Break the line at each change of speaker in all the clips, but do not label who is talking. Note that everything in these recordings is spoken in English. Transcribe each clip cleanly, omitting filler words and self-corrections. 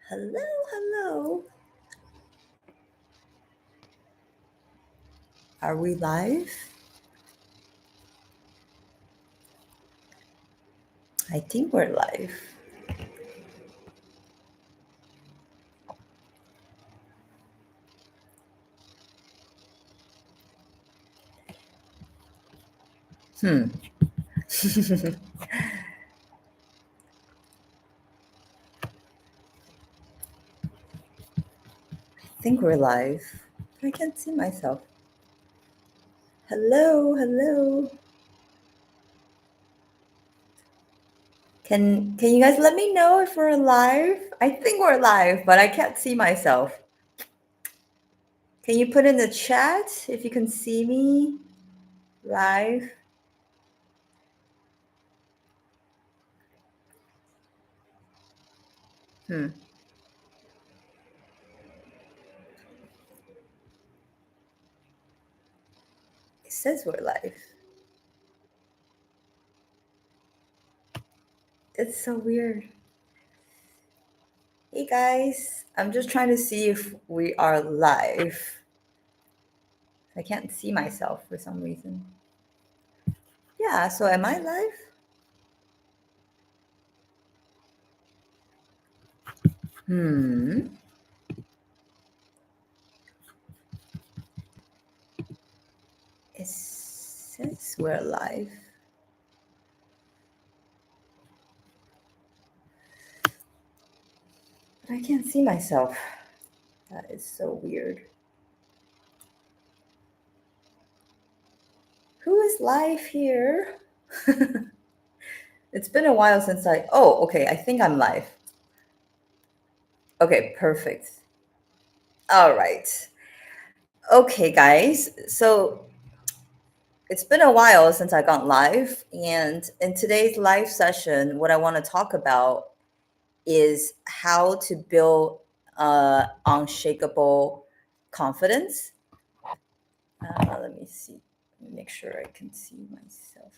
Hello, hello. Are we live? I think we're live. I think we're live. I can't see myself. Hello, hello. Can you guys let me know if we're live? I think we're live, but I can't see myself. Can you put in the chat if you can see me live? It says we're live. It's so weird. Hey guys, I'm just trying to see if we are live. I can't see myself for some reason. Yeah, so am I live? It says we're live. But I can't see myself. That is so weird. Who is live here? It's been a while since okay, I think I'm live. Okay, perfect. All right. Okay, guys. So it's been a while since I got live. And in today's live session, what I want to talk about is how to build unshakable confidence. Let me see. Let me make sure I can see myself.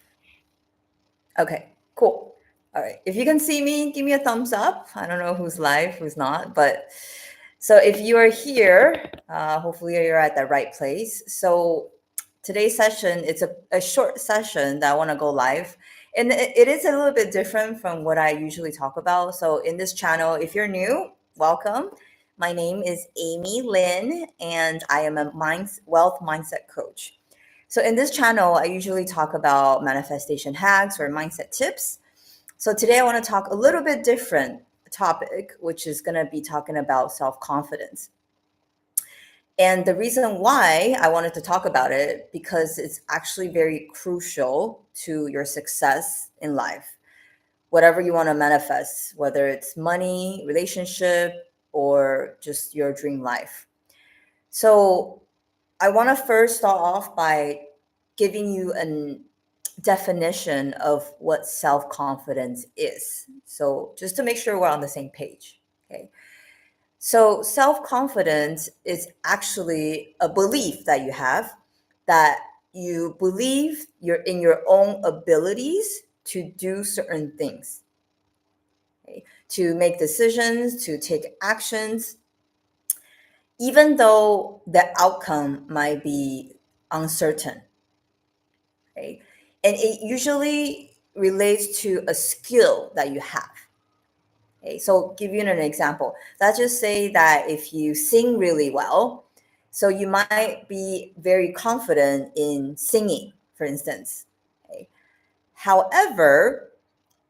Okay, cool. All right. If you can see me, give me a thumbs up. I don't know who's live, who's not, but so if you are here, hopefully you're at the right place. So today's session, it's a short session that I want to go live. And it is a little bit different from what I usually talk about. So in this channel, if you're new, welcome. My name is Amy Lin, and I am a wealth mindset coach. So in this channel, I usually talk about manifestation hacks or mindset tips. So today I want to talk a little bit different topic, which is going to be talking about self-confidence. And the reason why I wanted to talk about it, because it's actually very crucial to your success in life. Whatever you want to manifest, whether it's money, relationship, or just your dream life. So I want to first start off by giving you a definition of what self-confidence is. So just to make sure we're on the same page. Okay. So self-confidence is actually a belief that you have, that you believe you're in your own abilities to do certain things, okay? To make decisions, to take actions, even though the outcome might be uncertain. Okay? And it usually relates to a skill that you have. Okay, so give you an example. Let's just say that if you sing really well, so you might be very confident in singing, for instance. Okay. However,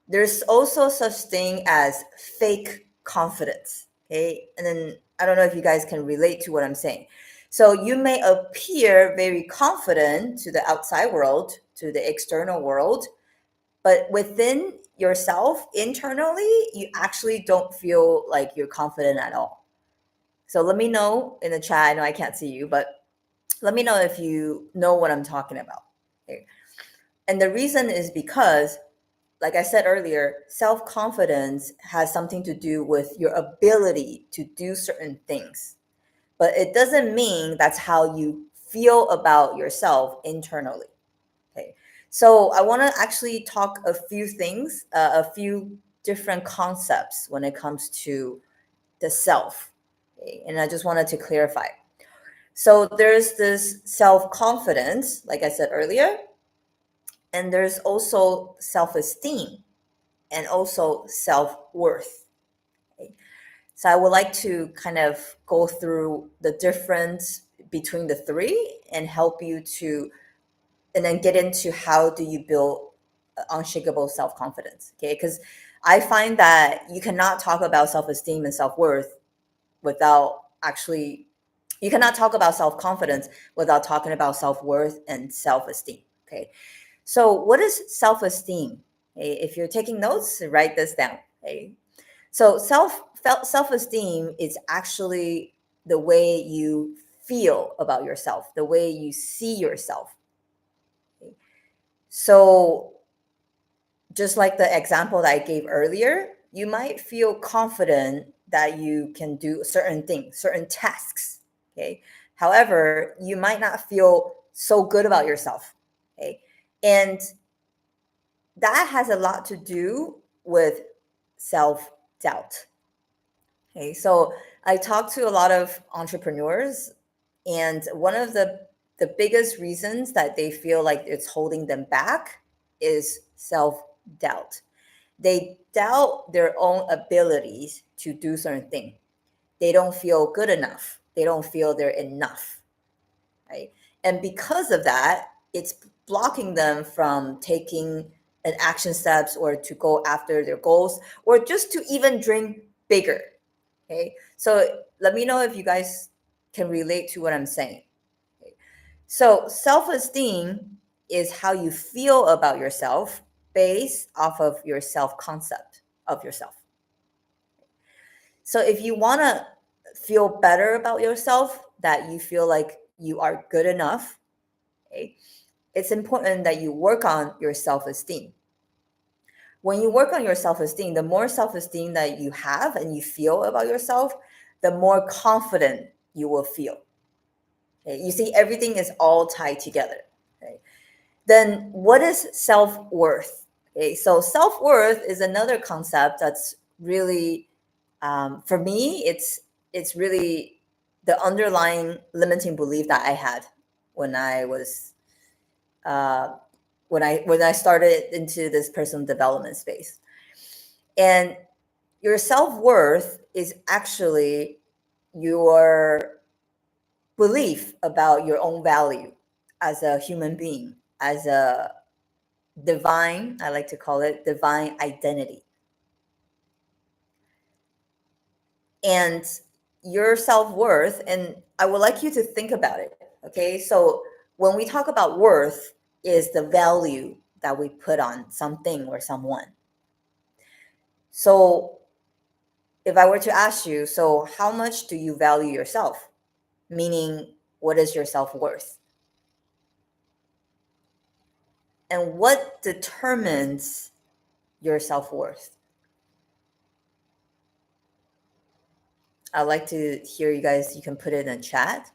there's also such thing as fake confidence. Okay, and then I don't know if you guys can relate to what I'm saying. So you may appear very confident to the outside world, to the external world, but within yourself internally, you actually don't feel like you're confident at all. So let me know in the chat. I know I can't see you, but let me know if you know what I'm talking about. Okay. And the reason is because, like I said earlier, self-confidence has something to do with your ability to do certain things, but it doesn't mean that's how you feel about yourself internally. Okay. So I want to actually talk a few things, a few different concepts when it comes to the self. Okay? And I just wanted to clarify. So there's this self-confidence, like I said earlier, and there's also self-esteem and also self-worth. Okay? So I would like to kind of go through the difference between the three and help you to, and then get into how do you build unshakable self-confidence. Okay, because I find that you cannot talk about self-esteem and self-worth without actually, you cannot talk about self-confidence without talking about self-worth and self-esteem. Okay, so what is self-esteem? Okay, if you're taking notes, write this down. Okay, so self-esteem is actually the way you feel about yourself, the way you see yourself. Okay? So just like the example that I gave earlier, you might feel confident that you can do certain things, certain tasks. Okay. However, you might not feel so good about yourself. Okay. And that has a lot to do with self doubt. Okay. So I talk to a lot of entrepreneurs, and one of the biggest reasons that they feel like it's holding them back is self doubt. They doubt their own abilities to do certain things. They don't feel good enough. They don't feel they're enough, right? And because of that, it's blocking them from taking an action steps or to go after their goals or just to even dream bigger. Okay. So let me know if you guys can relate to what I'm saying. Okay. So self-esteem is how you feel about yourself based off of your self-concept of yourself. So if you want to feel better about yourself, that you feel like you are good enough, okay, it's important that you work on your self-esteem. When you work on your self-esteem, the more self-esteem that you have and you feel about yourself, the more confident you will feel. Okay? You see, everything is all tied together. Okay? Then what is self-worth? Okay, so self-worth is another concept that's really, for me, it's really the underlying limiting belief that I had when I was uh, when I started into this personal development space. And your self-worth is actually your belief about your own value as a human being, as a divine, I like to call it divine identity. And your self-worth, and I would like you to think about it. Okay, so when we talk about worth, is the value that we put on something or someone. So if I were to ask you, so how much do you value yourself? Meaning, what is your self-worth? And what determines your self-worth? I'd like to hear you guys, you can put it in the chat.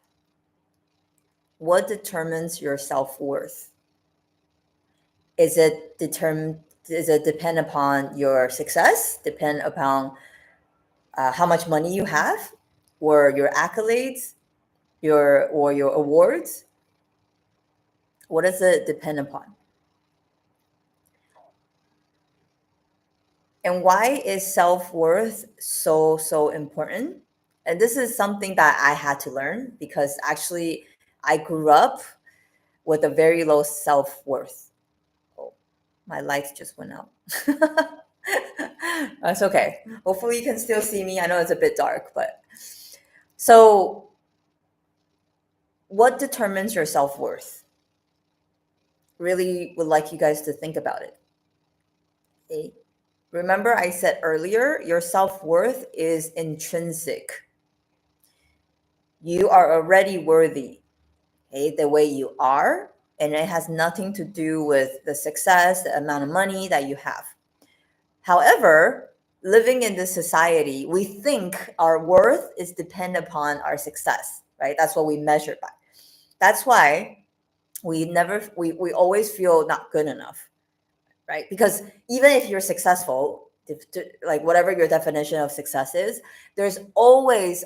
What determines your self-worth? Is it determined? Does it depend upon your success? Depend upon how much money you have, or your accolades, your awards? What does it depend upon? And why is self-worth so important? And this is something that I had to learn because actually I grew up with a very low self-worth. Oh, my lights just went out. That's okay. Hopefully you can still see me. I know it's a bit dark, but so what determines your self-worth? Really would like you guys to think about it. Okay. Remember I said earlier, your self-worth is intrinsic. You are already worthy, okay, the way you are, and it has nothing to do with the success, the amount of money that you have. However, living in this society, we think our worth is dependent upon our success, right? That's what we measure by. That's why we always feel not good enough, right? Because even if you're successful, like whatever your definition of success is, there's always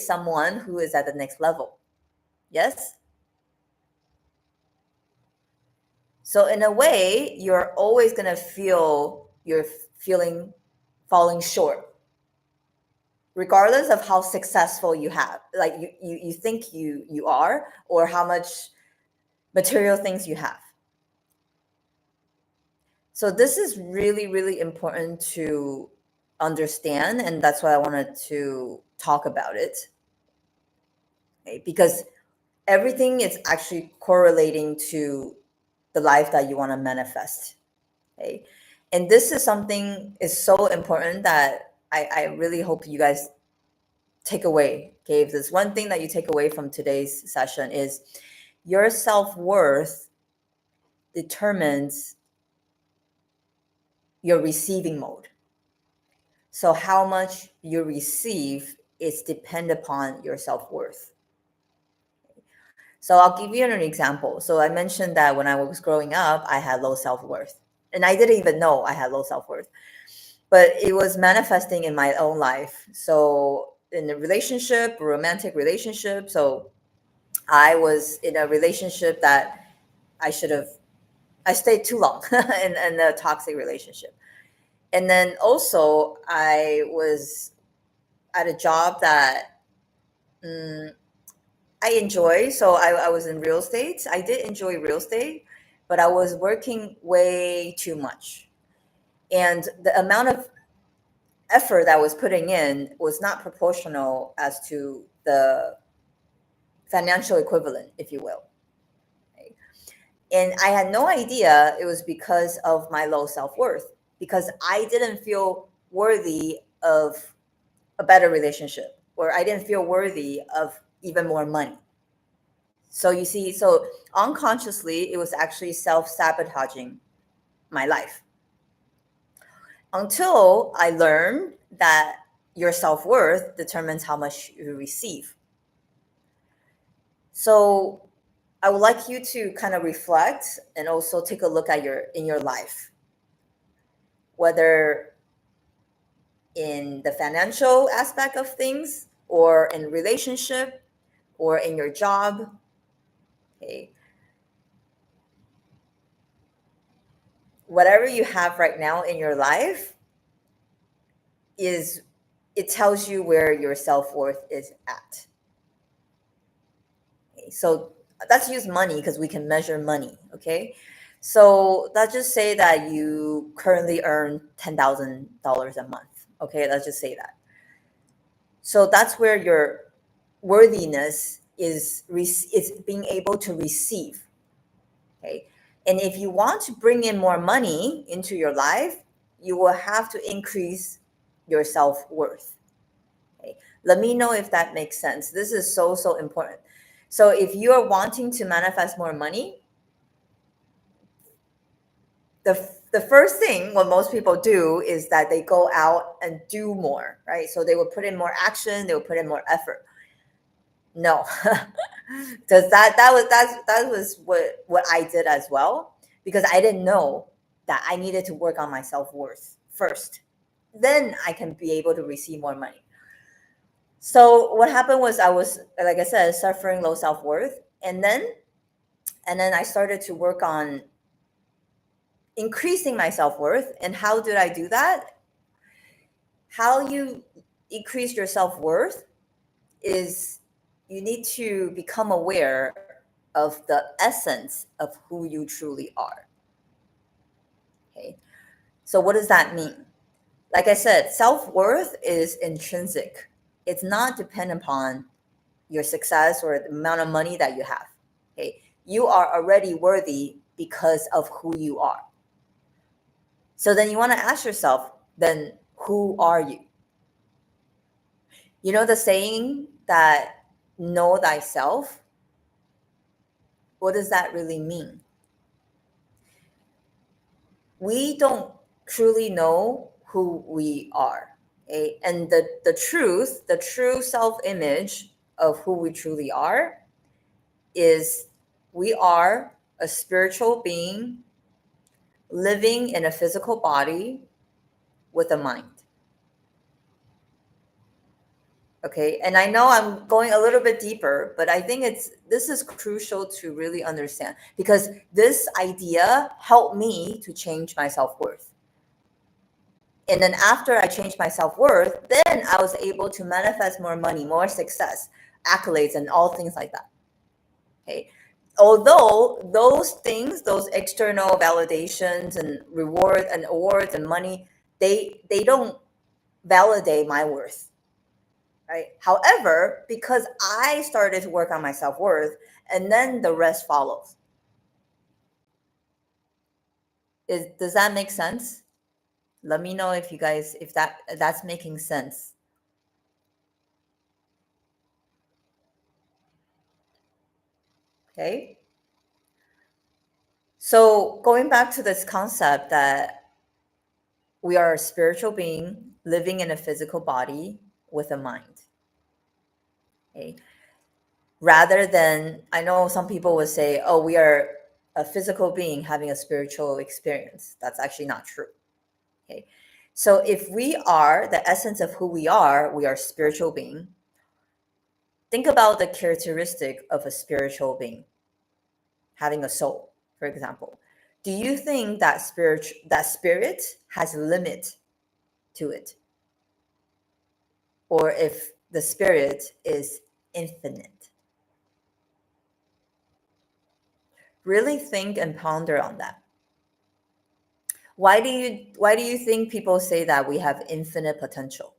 someone who is at the next level. Yes. So in a way, you're always going to feel you're feeling falling short, regardless of how successful you have, like you think you are, or how much material things you have. So this is really, really important to understand, and that's why I wanted to talk about it. Okay? Because everything is actually correlating to the life that you want to manifest. Okay? And this is something is so important that I really hope you guys take away. Okay, if there's one thing that you take away from today's session is your self-worth determines your receiving mode. So how much you receive is depend upon your self-worth. So I'll give you an example. So I mentioned that when I was growing up, I had low self-worth. And I didn't even know I had low self-worth. But it was manifesting in my own life. So in a relationship, a romantic relationship. So I was in a relationship that I stayed too long in a toxic relationship. And then also I was at a job that I enjoy. So I was in real estate. I did enjoy real estate, but I was working way too much. And the amount of effort that I was putting in was not proportional as to the financial equivalent, if you will. Okay? And I had no idea it was because of my low self-worth, because I didn't feel worthy of a better relationship, or I didn't feel worthy of even more money. So you see, so unconsciously, it was actually self-sabotaging my life until I learned that your self-worth determines how much you receive. So I would like you to kind of reflect and also take a look at in your life, whether in the financial aspect of things, or in relationship, or in your job. Okay. Whatever you have right now in your life it tells you where your self-worth is at. Okay. So let's use money because we can measure money. Okay. So let's just say that you currently earn $10,000 a month. Okay. Let's just say that. So that's where your worthiness is being able to receive. Okay. And if you want to bring in more money into your life, you will have to increase your self-worth. Okay. Let me know if that makes sense. This is so important. So if you are wanting to manifest more money, the first thing what most people do is that they go out and do more, right? So they will put in more action, they will put in more effort. No, because that was what I did as well, because I didn't know that I needed to work on my self-worth first. Then I can be able to receive more money. So what happened was I was, like I said, suffering low self-worth, and then I started to work on increasing my self-worth. And how did I do that? How you increase your self-worth is you need to become aware of the essence of who you truly are. Okay. So what does that mean? Like I said, self-worth is intrinsic. It's not dependent upon your success or the amount of money that you have. Okay. You are already worthy because of who you are. So then you want to ask yourself, then who are you? You know the saying that know thyself? What does that really mean? We don't truly know who we are. Okay? And the true self-image of who we truly are is we are a spiritual being living in a physical body with a mind. Okay, and I know I'm going a little bit deeper, but I think this is crucial to really understand, because this idea helped me to change my self-worth. And then after I changed my self-worth, then I was able to manifest more money, more success, accolades, and all things like that. Okay. Although those things, those external validations and reward and awards and money, they don't validate my worth. Right? However, because I started to work on my self-worth, and then the rest follows. Does that make sense? Let me know if you guys, if that's making sense. Okay. So going back to this concept that we are a spiritual being living in a physical body with a mind. Okay. Rather than, I know some people would say, oh, we are a physical being having a spiritual experience. That's actually not true. Okay. So if we are the essence of who we are a spiritual being. Think about the characteristic of a spiritual being, having a soul, for example. Do you think that spirit has a limit to it? Or if the spirit is infinite? Really think and ponder on that. Why do you think people say that we have infinite potential?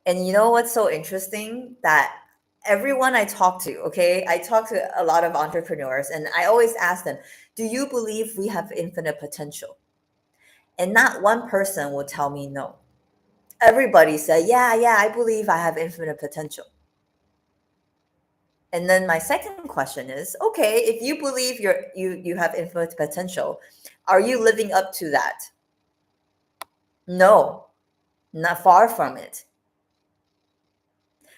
And you know what's so interesting? That everyone I talk to, okay, I talk to a lot of entrepreneurs, and I always ask them, do you believe we have infinite potential? And not one person will tell me no. Everybody said, yeah, I believe I have infinite potential. And then my second question is, okay, if you believe you have infinite potential, are you living up to that? No, not far from it.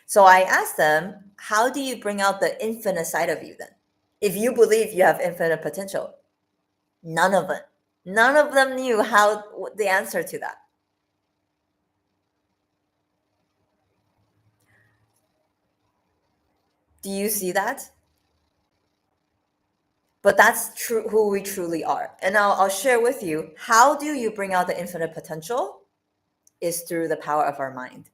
So I asked them, how do you bring out the infinite side of you then? If you believe you have infinite potential, none of them knew how the answer to that. Do you see that? But that's true, who we truly are. And I'll share with you, how do you bring out the infinite potential? Is through the power of our mind.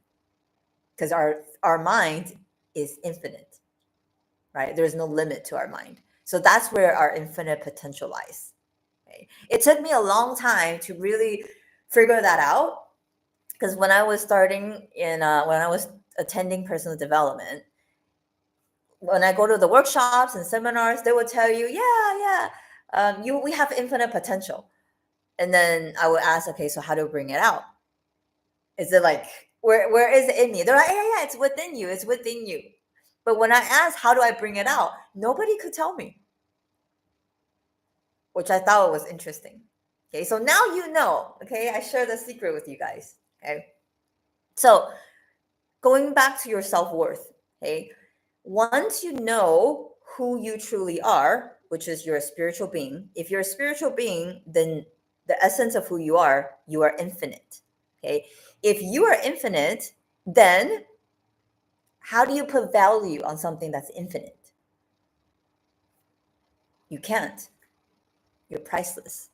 Because our mind is infinite, right? There's no limit to our mind. So that's where our infinite potential lies. Okay? It took me a long time to really figure that out, because when I was when I was attending personal development, when I go to the workshops and seminars, they would tell you, we have infinite potential. And then I would ask, okay, so how do we bring it out? Is it like, where is it in me? They're like, yeah, it's within you. It's within you. But when I asked, how do I bring it out? Nobody could tell me, which I thought was interesting. Okay, so now you know. Okay, I share the secret with you guys. Okay, so going back to your self-worth. Okay, once you know who you truly are, which is you're a spiritual being. If you're a spiritual being, then the essence of who you are infinite. Okay, if you are infinite, then how do you put value on something that's infinite? You can't. You're priceless.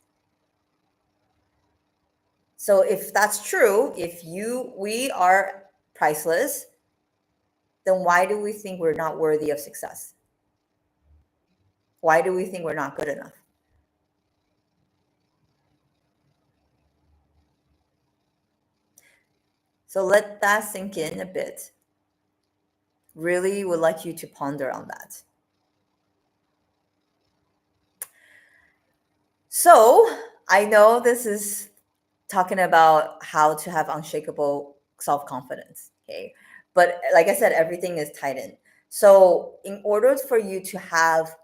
So if that's true, we are priceless, then why do we think we're not worthy of success? Why do we think we're not good enough? So let that sink in a bit. Really would like you to ponder on that. So I know this is talking about how to have unshakable self-confidence. Okay. But like I said, everything is tied in. So in order for you to have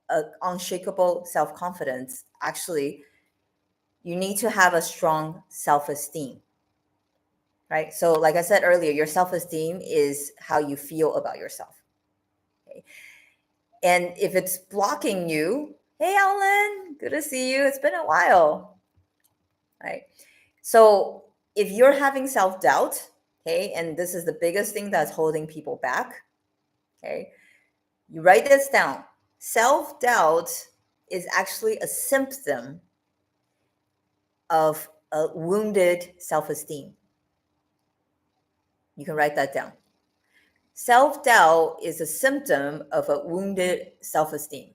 an unshakable self-confidence, actually, you need to have a strong self-esteem. Right. So like I said earlier, your self-esteem is how you feel about yourself. Okay. And if it's blocking you, hey Alan, good to see you. It's been a while. Right. So if you're having self-doubt, okay, and this is the biggest thing that's holding people back, okay, you write this down. Self-doubt is actually a symptom of a wounded self-esteem. You can write that down. Self-doubt is a symptom of a wounded self-esteem.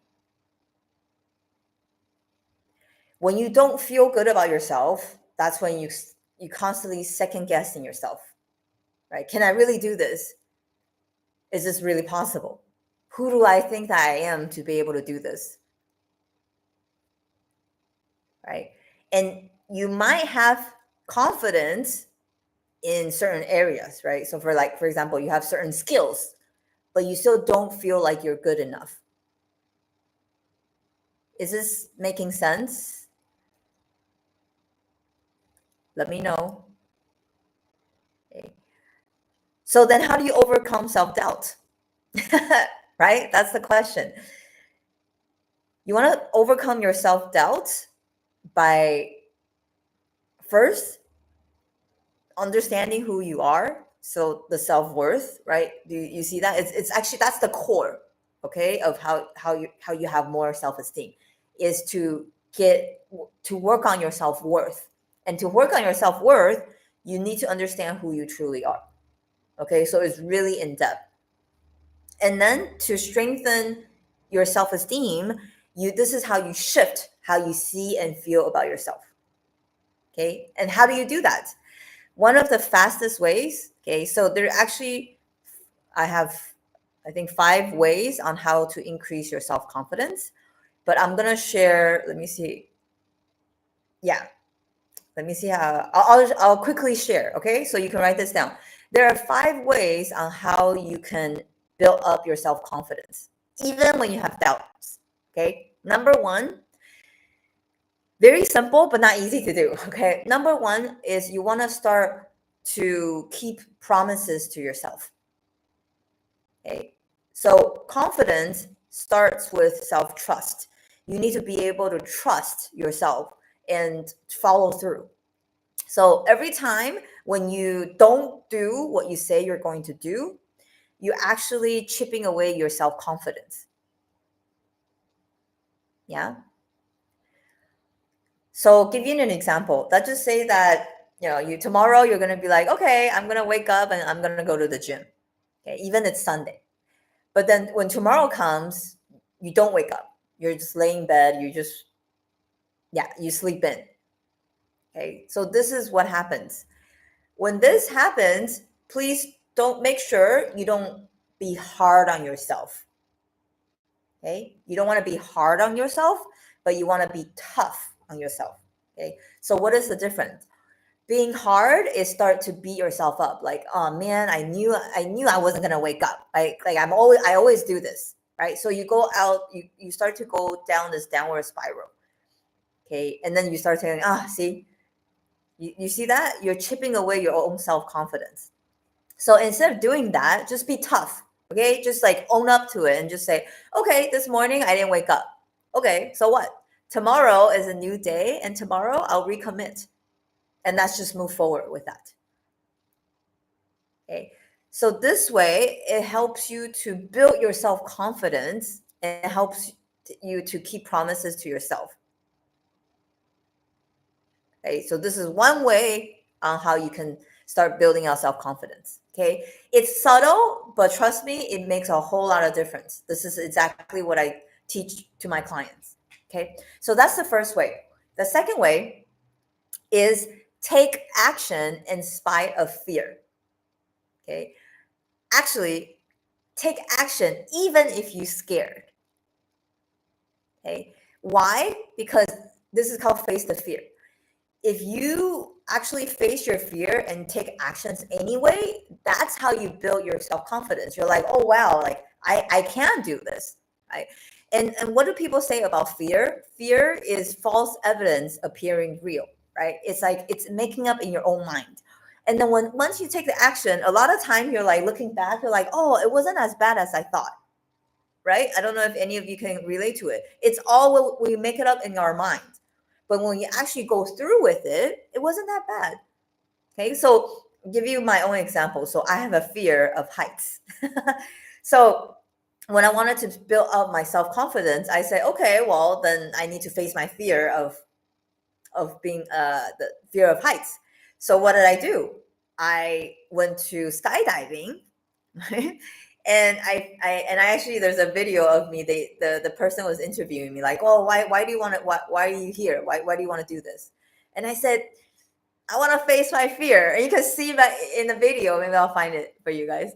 When you don't feel good about yourself, that's when you constantly second guessing yourself, right? Can I really do this? Is this really possible? Who do I think that I am to be able to do this? Right? And you might have confidence in certain areas, right? So for example, you have certain skills, but you still don't feel like you're good enough. Is this making sense? Let me know. Okay. So then how do you overcome self-doubt? Right? That's the question. You want to overcome your self-doubt by first understanding who you are. So the self-worth, right? Do you see that? It's actually, that's the core, okay, of how you have more self-esteem, is to work on your self-worth. And to work on your self-worth, you need to understand who you truly are. Okay, so it's really in depth. And then to strengthen your self-esteem, this is how you shift how you see and feel about yourself. Okay, and how do you do that? One of the fastest ways, okay, so there actually, I have, I think, 5 ways on how to increase your self-confidence, but I'm gonna share, let me see. Yeah, let me see how, I'll quickly share, okay? So you can write this down. There are 5 ways on how you can build up your self-confidence, even when you have doubts, okay? Number 1, very simple, but not easy to do, okay? Number 1 is you wanna start to keep promises to yourself. Okay, so confidence starts with self-trust. You need to be able to trust yourself and follow through. So every time when you don't do what you say you're going to do, you're actually chipping away your self-confidence. Yeah. So give you an example. Let's just say that tomorrow you're gonna be like, okay, I'm gonna wake up and I'm gonna go to the gym. Okay, even it's Sunday. But then when tomorrow comes, you don't wake up. You're just laying in bed. You sleep in. Okay. So this is what happens. When this happens, please make sure you don't be hard on yourself. Okay. You don't want to be hard on yourself, but you want to be tough on yourself. Okay. So what is the difference? Being hard is start to beat yourself up. Like, oh man, I knew I wasn't gonna wake up. I always do this, right? So you go out, you start to go down this downward spiral. Okay, and then you start saying, see, you see that? You're chipping away your own self-confidence. So instead of doing that, just be tough. Okay, just like own up to it and just say, okay, this morning I didn't wake up. Okay, so what? Tomorrow is a new day, and tomorrow I'll recommit. And let's just move forward with that. Okay. So this way, it helps you to build your self-confidence and it helps you to keep promises to yourself. Okay. So this is one way on how you can start building your self-confidence. Okay. It's subtle, but trust me, it makes a whole lot of difference. This is exactly what I teach to my clients. Okay. So that's the first way. The second way is take action in spite of fear. Okay. Actually, take action even if you're scared. Okay. Why? Because this is called face the fear. If you actually face your fear and take actions anyway, that's how you build your self-confidence. You're like, oh wow, like I can do this. Right. And what do people say about fear? Fear is false evidence appearing real, right? It's like it's making up in your own mind. And then once you take the action, a lot of time you're like looking back, you're like, oh, it wasn't as bad as I thought. Right? I don't know if any of you can relate to it. It's all we make it up in our mind. But when you actually go through with it, it wasn't that bad. Okay, so I'll give you my own example. So I have a fear of heights. So when I wanted to build up my self-confidence, I said, okay, well, then I need to face my fear of being the fear of heights. So what did I do? I went to skydiving, and I actually, there's a video of me. The person was interviewing me, like, oh, why do you want to, why are you here? Why do you want to do this? And I said, I want to face my fear. And you can see that in the video. Maybe I'll find it for you guys.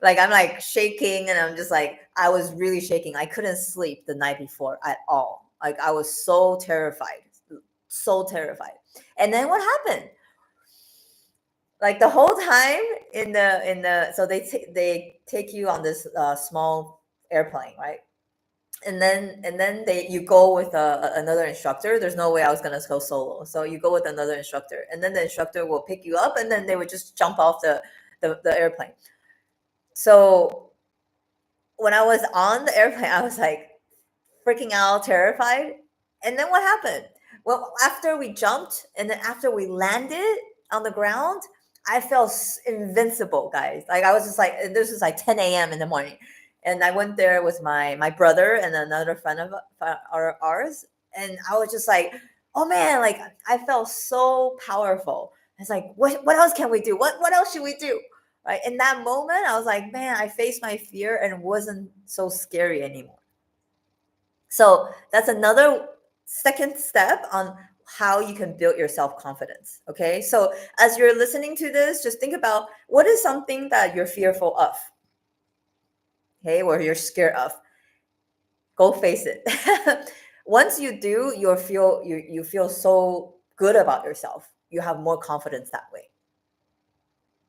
Like, I'm like shaking, and I'm just like, I was really shaking. I couldn't sleep the night before at all. Like, I was so terrified. And then what happened? Like, the whole time in the so they take you on this small airplane, right? And then you go with another instructor. There's no way I was gonna go solo. So you go with another instructor, and then the instructor will pick you up, and then they would just jump off the airplane. So when I was on the airplane, I was like freaking out, terrified. And then what happened? Well, after we jumped and then after we landed on the ground, I felt invincible, guys. Like, I was just like, this was like 10 a.m. in the morning. And I went there with my brother and another friend of ours. And I was just like, oh man, like, I felt so powerful. It's like, what else can we do? What else should we do? Right. In that moment, I was like, man, I faced my fear and it wasn't so scary anymore. So that's another second step on how you can build your self-confidence. Okay. So as you're listening to this, just think about, what is something that you're fearful of? Okay, or you're scared of. Go face it. Once you do, you feel so good about yourself. You have more confidence that way.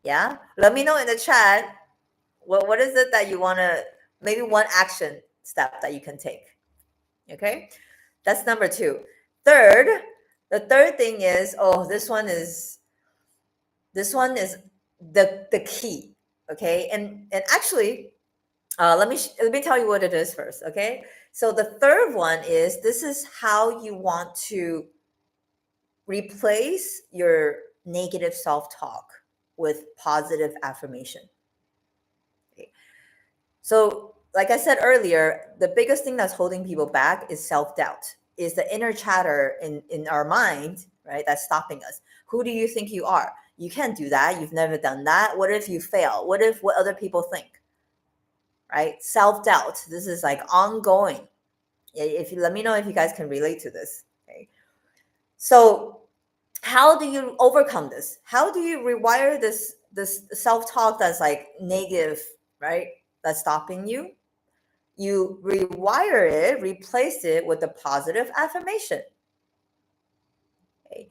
Yeah. Let me know in the chat, what is it that you want to, maybe one action step that you can take. Okay. That's number 2. The third thing is, this one is the key. Okay. And actually, let me tell you what it is first. Okay. So the third one is, this is how you want to replace your negative self-talk with positive affirmation. Okay. So like I said earlier, the biggest thing that's holding people back is self-doubt, is the inner chatter in our mind, right? That's stopping us. Who do you think you are? You can't do that. You've never done that. What if you fail? What other people think? Right? Self-doubt. This is like ongoing. If you let me know if you guys can relate to this. Okay. So how do you overcome this? How do you rewire this self-talk that's like negative, right? That's stopping you. You rewire it, replace it with a positive affirmation. Okay.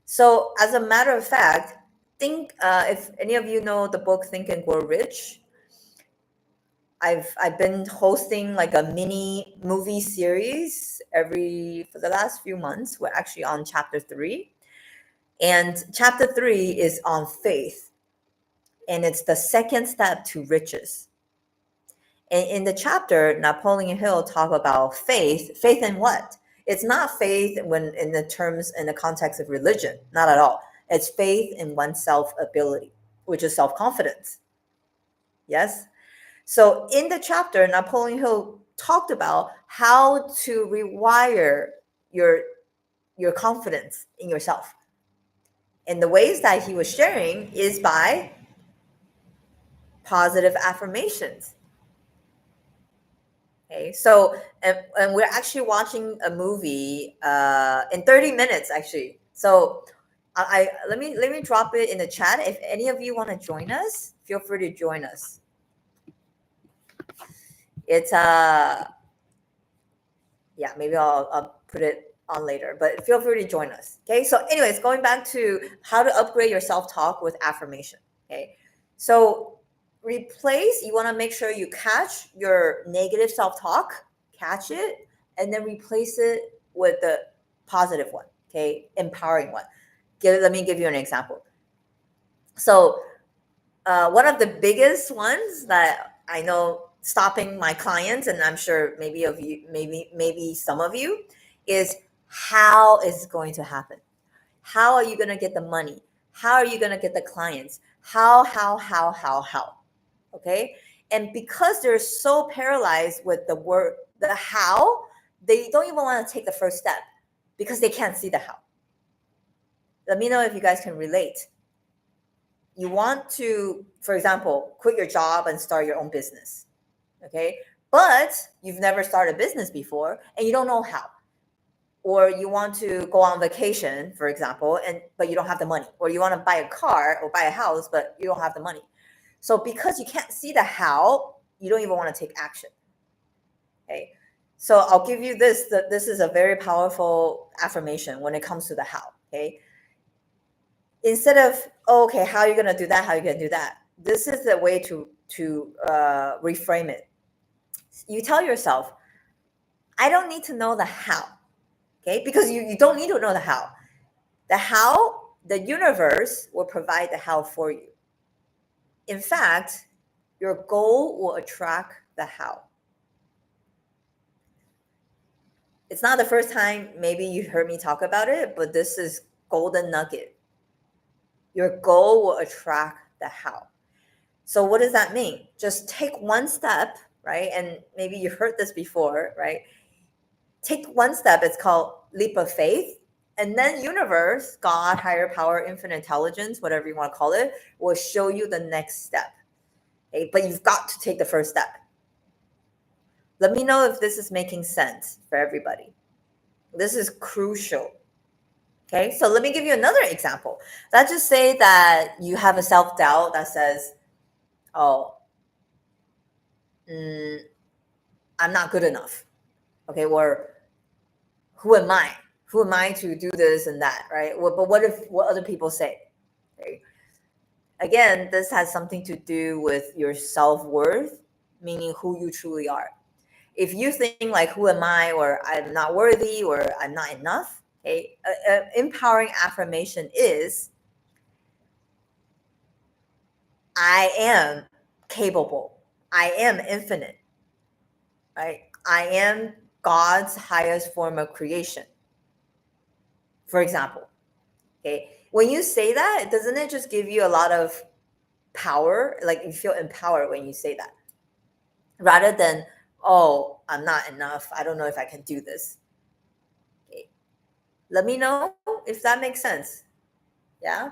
So as a matter of fact, think, if any of you know the book Think and Grow Rich, I've been hosting like a mini movie series for the last few months. We're actually on chapter 3. And chapter 3 is on faith. And it's the second step to riches. And in the chapter, Napoleon Hill talk about faith. Faith in what? It's not faith when in the context of religion, not at all. It's faith in one's self-ability, which is self-confidence. Yes? So in the chapter, Napoleon Hill talked about how to rewire your confidence in yourself. And the ways that he was sharing is by positive affirmations. Okay, so and we're actually watching a movie in 30 minutes actually. So I let me drop it in the chat. If any of you want to join us, feel free to join us. It's yeah, maybe I'll put it on later, but feel free to join us. Okay, so anyways, going back to how to upgrade your self-talk with affirmation. Okay, so you want to make sure you catch your negative self-talk, catch it, and then replace it with the positive one. Okay, empowering one. Let me give you an example. So one of the biggest ones that I know stopping my clients, and I'm sure maybe some of you, is How is it going to happen? How are you going to get the money? How are you going to get the clients? How? Okay. And because they're so paralyzed with the word, the how, they don't even want to take the first step because they can't see the how. Let me know if you guys can relate. You want to, for example, quit your job and start your own business. Okay. But you've never started a business before and you don't know how. Or you want to go on vacation, for example, but you don't have the money. Or you want to buy a car or buy a house, but you don't have the money. So because you can't see the how, you don't even want to take action. Okay. So I'll give you this. This is a very powerful affirmation when it comes to the how. Okay. Instead of, oh, okay, how are you going to do that? How are you going to do that? This is the way to reframe it. You tell yourself, I don't need to know the how. Okay. Because you don't need to know the how. The how, the universe will provide the how for you. In fact, your goal will attract the how. It's not the first time maybe you heard me talk about it, but this is golden nugget. Your goal will attract the how. So what does that mean? Just take one step, right? And maybe you've heard this before, right? Take one step. It's called leap of faith. And then universe, God, higher power, infinite intelligence, whatever you want to call it, will show you the next step. Okay? But you've got to take the first step. Let me know if this is making sense for everybody. This is crucial. Okay, so let me give you another example. Let's just say that you have a self-doubt that says, oh, I'm not good enough. Okay, or who am I? Who am I to do this and that, right? Well, but what other people say? Okay. Again, this has something to do with your self-worth, meaning who you truly are. If you think like, who am I, or I'm not worthy, or I'm not enough, okay, an empowering affirmation is, I am capable. I am infinite, right? I am God's highest form of creation. For example, okay, when you say that, doesn't it just give you a lot of power? Like you feel empowered when you say that, rather than, oh, I'm not enough. I don't know if I can do this. Okay. Let me know if that makes sense. Yeah.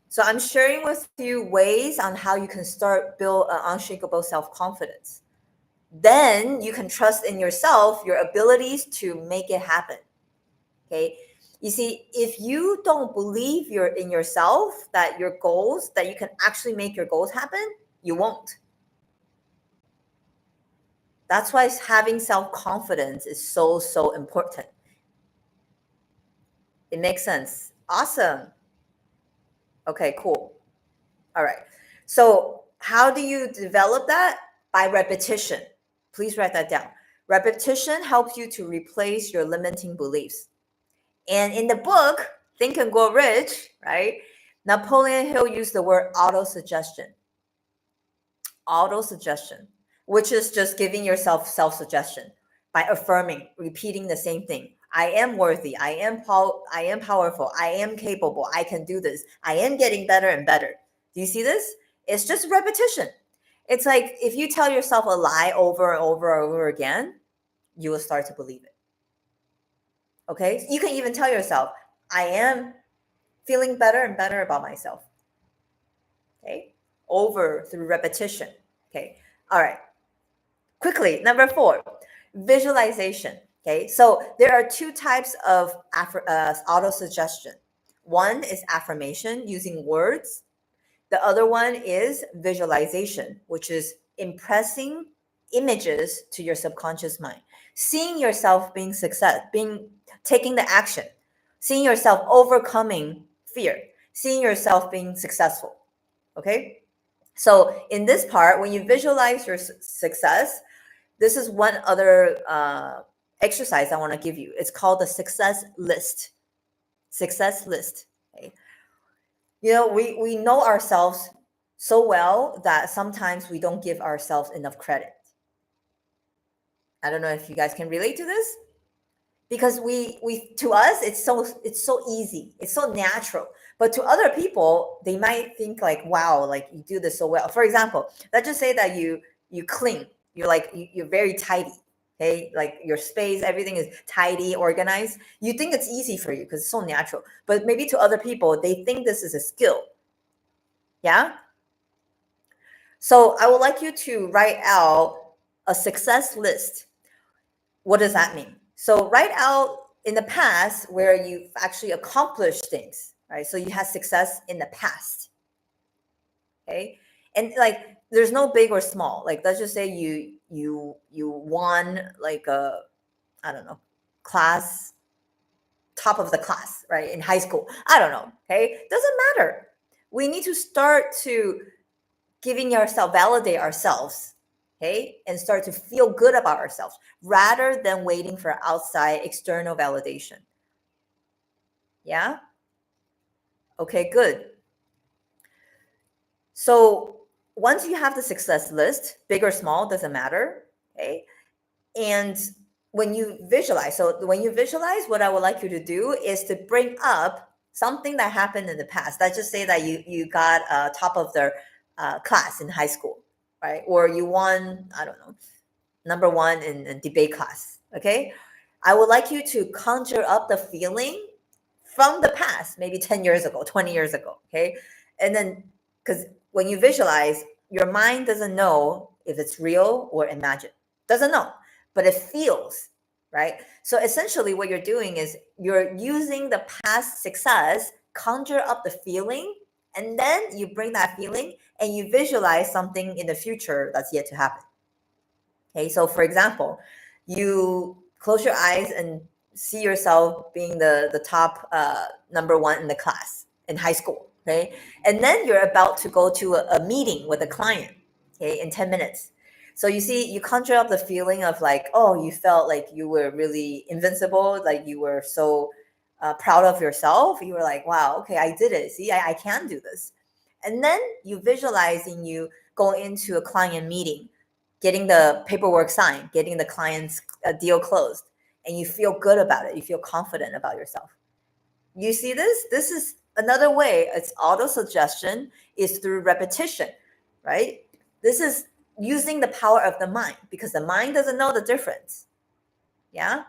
So I'm sharing with you ways on how you can start build an unshakable self-confidence. Then you can trust in yourself, your abilities to make it happen. Okay. You see, if you don't believe in yourself, that your goals, that you can actually make your goals happen, you won't. That's why having self-confidence is so important. It makes sense. Awesome. Okay, cool. All right. So how do you develop that? By repetition. Please write that down. Repetition helps you to replace your limiting beliefs. And in the book, Think and Grow Rich, right? Napoleon Hill used the word auto-suggestion. Auto-suggestion, which is just giving yourself self-suggestion by affirming, repeating the same thing. I am worthy. I am powerful. I am capable. I can do this. I am getting better and better. Do you see this? It's just repetition. It's like if you tell yourself a lie over and over and over again, you will start to believe it. Okay? You can even tell yourself, I am feeling better and better about myself. Okay? Over through repetition. Okay? All right. Quickly, number 4, visualization. Okay, so there are two types of auto-suggestion. One is affirmation using words. The other one is visualization, which is impressing images to your subconscious mind. Seeing yourself being taking the action, seeing yourself overcoming fear, seeing yourself being successful. Okay? So in this part, when you visualize your success, this is one other exercise I want to give you. It's called the success list. Success list. Okay? You know, we know ourselves so well that sometimes we don't give ourselves enough credit. I don't know if you guys can relate to this. because we to us it's so easy, it's so natural, but to other people they might think like, wow, like you do this so well. For example, let's just say that you clean, you're like you're very tidy, okay, like your space, everything is tidy, organized. You think it's easy for you because it's so natural, but maybe to other people they think this is a skill. Yeah. So I would like you to write out a success list. What does that mean? So write out in the past where you've actually accomplished things, right? So you had success in the past. Okay. And like there's no big or small. Like let's just say you won like a, I don't know, class, top of the class, right? In high school. I don't know. Okay. Doesn't matter. We need to start to giving ourselves, validate ourselves, okay, and start to feel good about ourselves rather than waiting for outside external validation. Yeah. Okay, good. So once you have the success list, big or small, doesn't matter. Okay. And when you visualize, so when you visualize, what I would like you to do is to bring up something that happened in the past. Let's just say that you got top of the class in high school, right? Or you won, I don't know, number one in debate class. Okay. I would like you to conjure up the feeling from the past, maybe 10 years ago, 20 years ago. Okay. And then, because when you visualize, your mind doesn't know if it's real or imagined, doesn't know, but it feels, right? So essentially, what you're doing is you're using the past success, conjure up the feeling, and then you bring that feeling and you visualize something in the future that's yet to happen. Okay, so for example, you close your eyes and see yourself being the top number one in the class in high school. Okay, and then you're about to go to a meeting with a client. Okay, in 10 minutes. So you see, you conjure up the feeling of like, oh, you felt like you were really invincible, like you were so proud of yourself. You were like, wow, okay, I did it. See, I can do this. And then you visualizing you go into a client meeting, getting the paperwork signed, getting the client's deal closed, and you feel good about it. You feel confident about yourself. You see this? This is another way. It's auto suggestion is through repetition, right? This is using the power of the mind because the mind doesn't know the difference. Yeah.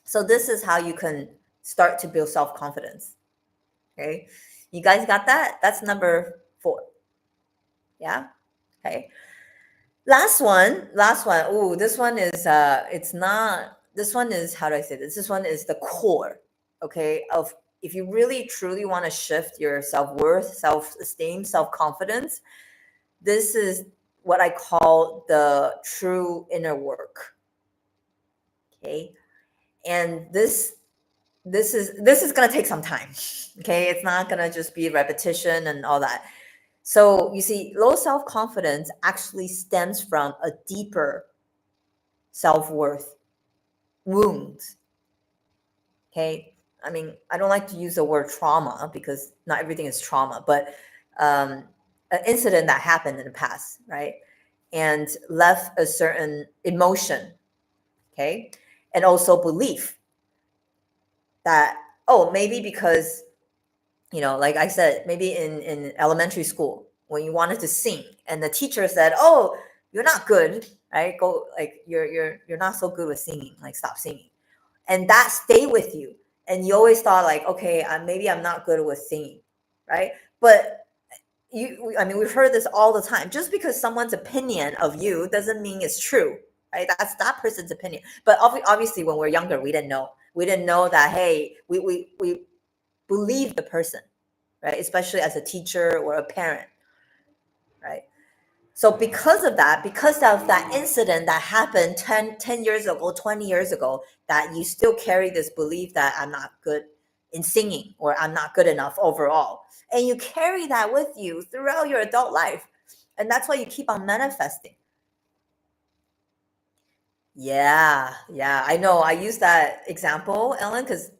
So this is how you can start to build self-confidence. Okay. You guys got that? That's number 4. Yeah. Okay. Last one. Oh, this one is it's not, this one is, how do I say this? This one is the core, okay, of if you really truly want to shift your self-worth, self-esteem, self-confidence, this is what I call the true inner work. Okay. And this is gonna take some time. Okay. It's not gonna just be repetition and all that. So you see, low self-confidence actually stems from a deeper self-worth wound. Okay. I mean, I don't like to use the word trauma because not everything is trauma, but an incident that happened in the past, right? And left a certain emotion, okay? And also belief that, oh, maybe because, like I said, maybe in elementary school, when you wanted to sing and the teacher said, oh, you're not good, right? Go, like you're not so good with singing, like stop singing. And that stay with you. And you always thought like, okay, maybe I'm not good with singing, right? But I mean, we've heard this all the time. Just because someone's opinion of you doesn't mean it's true, right? That's that person's opinion. But obviously, when we're younger, we didn't know. We didn't know that, hey, we believe the person, right? Especially as a teacher or a parent, right? So because of that incident that happened 10 years ago, 20 years ago, that you still carry this belief that I'm not good in singing or I'm not good enough overall. And you carry that with you throughout your adult life. And that's why you keep on manifesting. Yeah, I know. I use that example, Ellen, because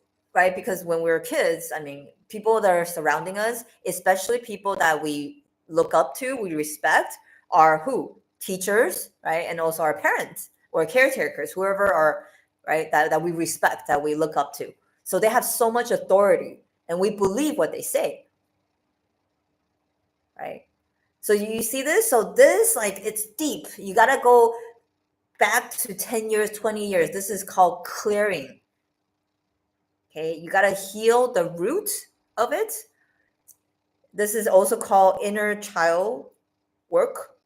when we were kids, I mean, people that are surrounding us, especially people that we look up to, we respect, are who? Teachers, right? And also our parents or caretakers, whoever are right? That we respect, that we look up to. So they have so much authority and we believe what they say, right? So you see this? So this, like, it's deep. You got to go back to 10 years, 20 years. This is called clearing. Okay, you got to heal the root of it. This is also called inner child work.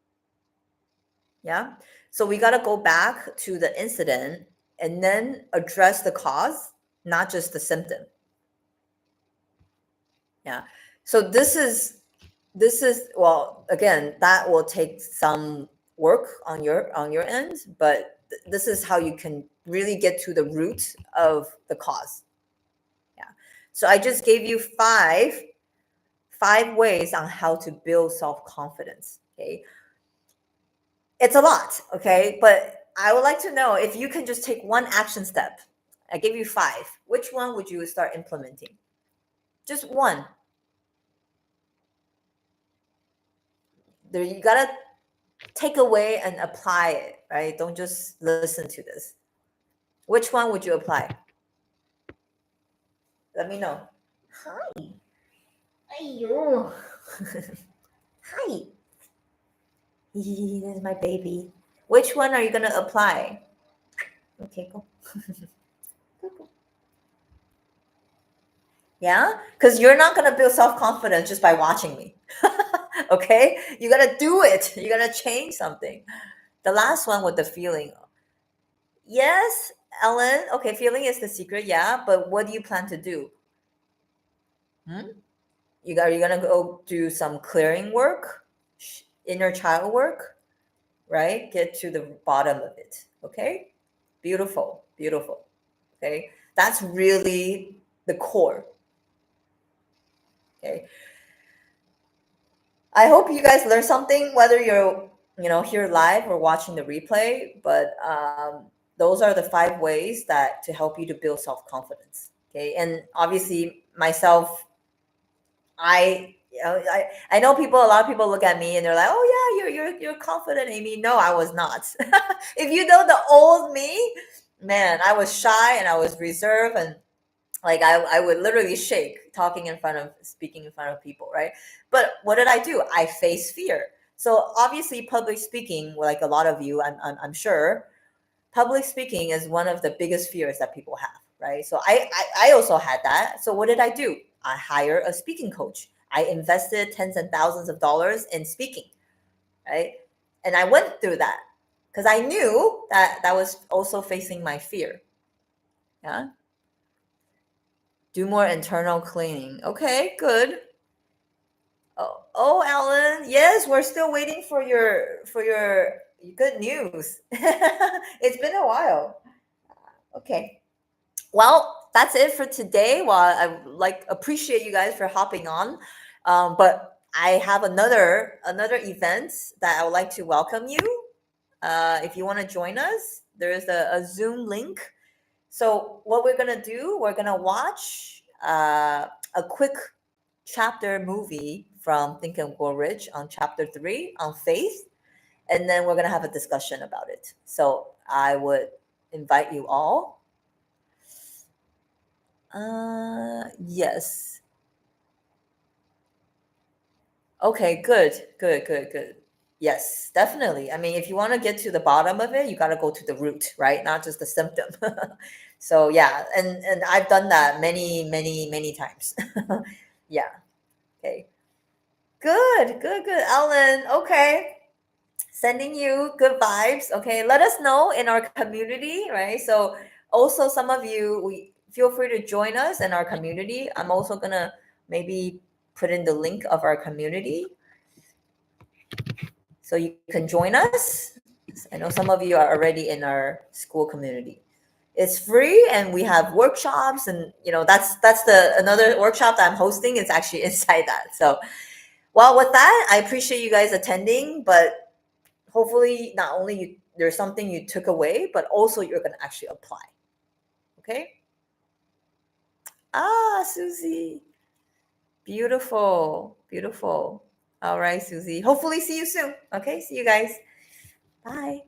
Yeah. So we got to go back to the incident and then address the cause, not just the symptom. Yeah. So this is well, again, that will take some work on your end, but this is how you can really get to the root of the cause. Yeah. So I just gave you five ways on how to build self-confidence. Okay. It's a lot, okay? But I would like to know if you can just take one action step. I gave you five. Which one would you start implementing? Just one. There, you gotta take away and apply it, right? Don't just listen to this. Which one would you apply? Let me know. Hi. Ayo. Hi. This is my baby. Which one are you gonna apply? Okay, go. Go. Yeah, because you're not gonna build self-confidence just by watching me. Okay, you gotta do it. You gotta change something. The last one with the feeling. Yes, Ellen. Okay, feeling is the secret. Yeah, but what do you plan to do? Are you gonna go do some clearing work, inner child work, right? Get to the bottom of it. Okay, beautiful, beautiful. Okay, that's really the core. Okay, I hope you guys learn something, whether you're here live or watching the replay. But those are the five ways that to help you to build self confidence. Okay, and obviously myself, I know people. A lot of people look at me and they're like, "Oh yeah, you're confident, Amy." No, I was not. If you know the old me, man, I was shy and I was reserved and like I would literally shake speaking in front of people, right? But what did I do? I faced fear. So obviously public speaking, like a lot of you, I'm sure, public speaking is one of the biggest fears that people have, right? So I also had that. So what did I do? I hired a speaking coach. I invested tens and thousands of dollars in speaking, right? And I went through that because I knew that was also facing my fear. Yeah. Do more internal cleaning. Okay, good. Oh, Alan. Yes, we're still waiting for your good news. It's been a while. Okay. Well, that's it for today. Well, I like appreciate you guys for hopping on. But I have another event that I would like to welcome you. If you want to join us, there is a Zoom link. So what we're gonna do, we're gonna watch a quick chapter movie from Think and Grow Rich on chapter 3 on faith, and then we're gonna have a discussion about it. So I would invite you all. Yes. Okay, good. Yes, definitely. I mean, if you want to get to the bottom of it, you got to go to the root, right? Not just the symptom. So yeah, and I've done that many times. Yeah. Okay. Good, Alan. Okay. Sending you good vibes. Okay. Let us know in our community, right? So also some of you, we feel free to join us in our community. I'm also gonna maybe put in the link of our community so you can join us. I know some of you are already in our Skool community. It's free and we have workshops and that's the another workshop that I'm hosting is actually inside that. So well, with that, I appreciate you guys attending, but hopefully not only there's something you took away, but also you're going to actually apply. Okay? Ah, Susie. Beautiful. All right, Susie. Hopefully see you soon. Okay? See you guys. Bye.